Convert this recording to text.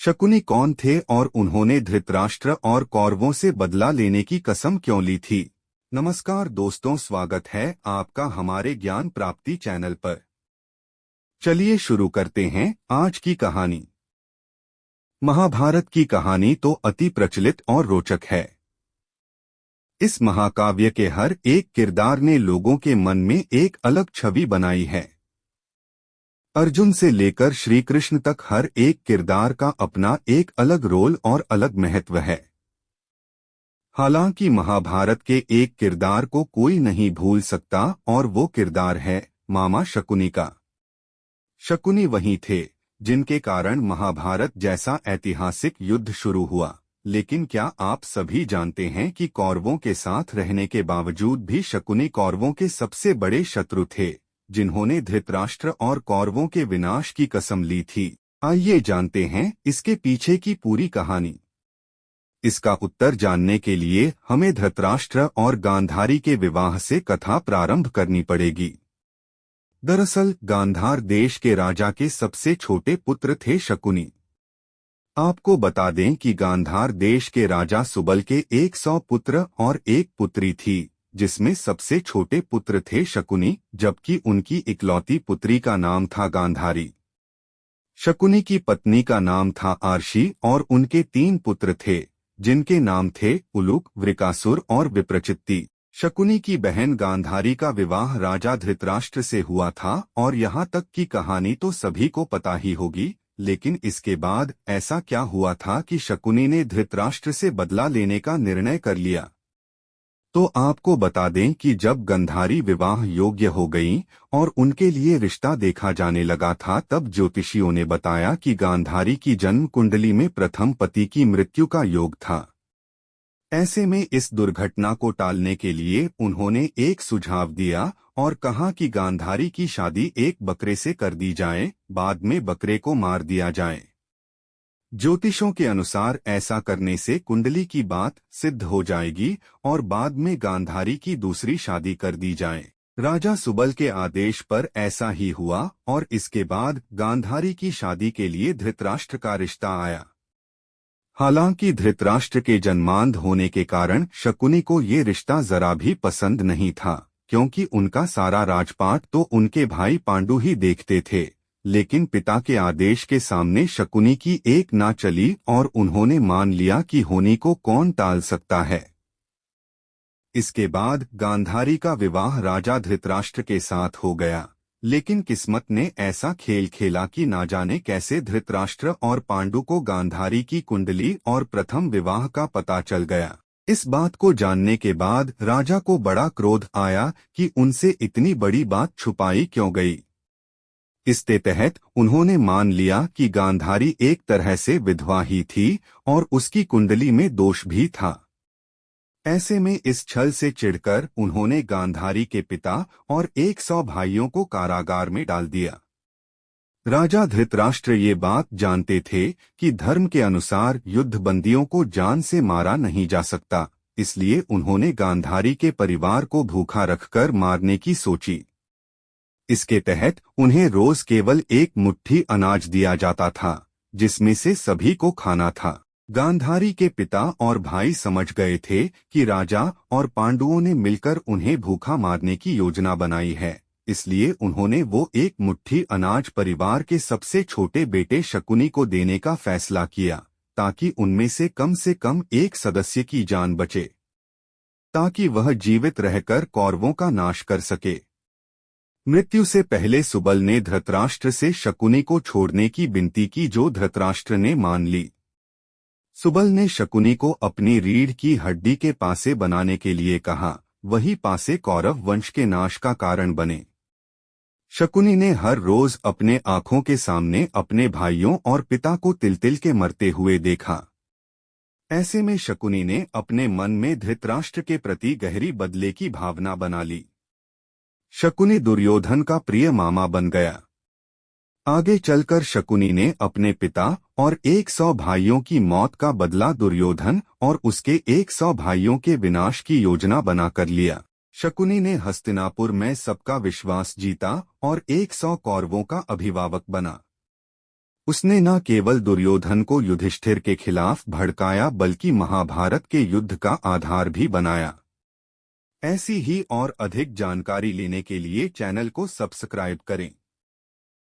शकुनी कौन थे और उन्होंने धृतराष्ट्र और कौरवों से बदला लेने की कसम क्यों ली थी? नमस्कार दोस्तों, स्वागत है आपका हमारे ज्ञान प्राप्ति चैनल पर। चलिए शुरू करते हैं आज की कहानी। महाभारत की कहानी तो अति प्रचलित और रोचक है। इस महाकाव्य के हर एक किरदार ने लोगों के मन में एक अलग छवि बनाई है। अर्जुन से लेकर श्री कृष्ण तक हर एक किरदार का अपना एक अलग रोल और अलग महत्व है। हालांकि महाभारत के एक किरदार को कोई नहीं भूल सकता और वो किरदार है मामा शकुनी का। शकुनी वही थे जिनके कारण महाभारत जैसा ऐतिहासिक युद्ध शुरू हुआ। लेकिन क्या आप सभी जानते हैं कि कौरवों के साथ रहने के बावजूद भी शकुनी कौरवों के सबसे बड़े शत्रु थे, जिन्होंने धृतराष्ट्र और कौरवों के विनाश की कसम ली थी। आइए जानते हैं इसके पीछे की पूरी कहानी। इसका उत्तर जानने के लिए हमें धृतराष्ट्र और गांधारी के विवाह से कथा प्रारंभ करनी पड़ेगी। दरअसल गांधार देश के राजा के सबसे छोटे पुत्र थे शकुनी। आपको बता दें कि गांधार देश के राजा सुबल के 100 पुत्र और एक पुत्री थी, जिसमें सबसे छोटे पुत्र थे शकुनी, जबकि उनकी इकलौती पुत्री का नाम था गांधारी। शकुनी की पत्नी का नाम था आर्शी और उनके 3 पुत्र थे, जिनके नाम थे उलूक, वृकासुर और विप्रचित्ति। शकुनी की बहन गांधारी का विवाह राजा धृतराष्ट्र से हुआ था और यहाँ तक की कहानी तो सभी को पता ही होगी। लेकिन इसके बाद ऐसा क्या हुआ था कि शकुनी ने धृतराष्ट्र से बदला लेने का निर्णय कर लिया? तो आपको बता दें कि जब गांधारी विवाह योग्य हो गईं और उनके लिए रिश्ता देखा जाने लगा था, तब ज्योतिषियों ने बताया कि गांधारी की जन्म कुंडली में प्रथम पति की मृत्यु का योग था। ऐसे में इस दुर्घटना को टालने के लिए उन्होंने एक सुझाव दिया और कहा कि गांधारी की शादी एक बकरे से कर दी जाए, बाद में बकरे को मार दिया जाए। ज्योतिषों के अनुसार ऐसा करने से कुंडली की बात सिद्ध हो जाएगी और बाद में गांधारी की दूसरी शादी कर दी जाए। राजा सुबल के आदेश पर ऐसा ही हुआ और इसके बाद गांधारी की शादी के लिए धृतराष्ट्र का रिश्ता आया। हालांकि धृतराष्ट्र के जन्मांध होने के कारण शकुनी को ये रिश्ता जरा भी पसंद नहीं था, क्योंकि उनका सारा राजपाट तो उनके भाई पांडु ही देखते थे। लेकिन पिता के आदेश के सामने शकुनी की एक ना चली और उन्होंने मान लिया कि होनी को कौन टाल सकता है। इसके बाद गांधारी का विवाह राजा धृतराष्ट्र के साथ हो गया। लेकिन किस्मत ने ऐसा खेल खेला कि ना जाने कैसे धृतराष्ट्र और पांडु को गांधारी की कुंडली और प्रथम विवाह का पता चल गया। इस बात को जानने के बाद राजा को बड़ा क्रोध आया कि उनसे इतनी बड़ी बात छुपाई क्यों गई। इसके तहत उन्होंने मान लिया कि गांधारी एक तरह से विधवा ही थी और उसकी कुंडली में दोष भी था। ऐसे में इस छल से चिढ़कर उन्होंने गांधारी के पिता और 100 भाइयों को कारागार में डाल दिया। राजा धृतराष्ट्र ये बात जानते थे कि धर्म के अनुसार युद्धबंदियों को जान से मारा नहीं जा सकता, इसलिए उन्होंने गांधारी के परिवार को भूखा रखकर मारने की सोची। इसके तहत उन्हें रोज केवल एक मुट्ठी अनाज दिया जाता था, जिसमें से सभी को खाना था। गांधारी के पिता और भाई समझ गए थे कि राजा और पांडुओं ने मिलकर उन्हें भूखा मारने की योजना बनाई है, इसलिए उन्होंने वो एक मुट्ठी अनाज परिवार के सबसे छोटे बेटे शकुनी को देने का फैसला किया, ताकि उनमें से कम एक सदस्य की जान बचे, ताकि वह जीवित रहकर कौरवों का नाश कर सके। मृत्यु से पहले सुबल ने धृतराष्ट्र से शकुनी को छोड़ने की विनती की, जो धृतराष्ट्र ने मान ली। सुबल ने शकुनी को अपनी रीढ़ की हड्डी के पासे बनाने के लिए कहा, वही पासे कौरव वंश के नाश का कारण बने। शकुनी ने हर रोज अपने आंखों के सामने अपने भाइयों और पिता को तिल तिल के मरते हुए देखा। ऐसे में शकुनी ने अपने मन में धृतराष्ट्र के प्रति गहरी बदले की भावना बना ली। शकुनी दुर्योधन का प्रिय मामा बन गया। आगे चलकर शकुनी ने अपने पिता और 100 भाइयों की मौत का बदला दुर्योधन और उसके 100 भाइयों के विनाश की योजना बनाकर लिया। शकुनी ने हस्तिनापुर में सबका विश्वास जीता और 100 कौरवों का अभिभावक बना। उसने न केवल दुर्योधन को युधिष्ठिर के खिलाफ भड़काया बल्कि महाभारत के युद्ध का आधार भी बनाया। ऐसी ही और अधिक जानकारी लेने के लिए चैनल को सब्सक्राइब करें।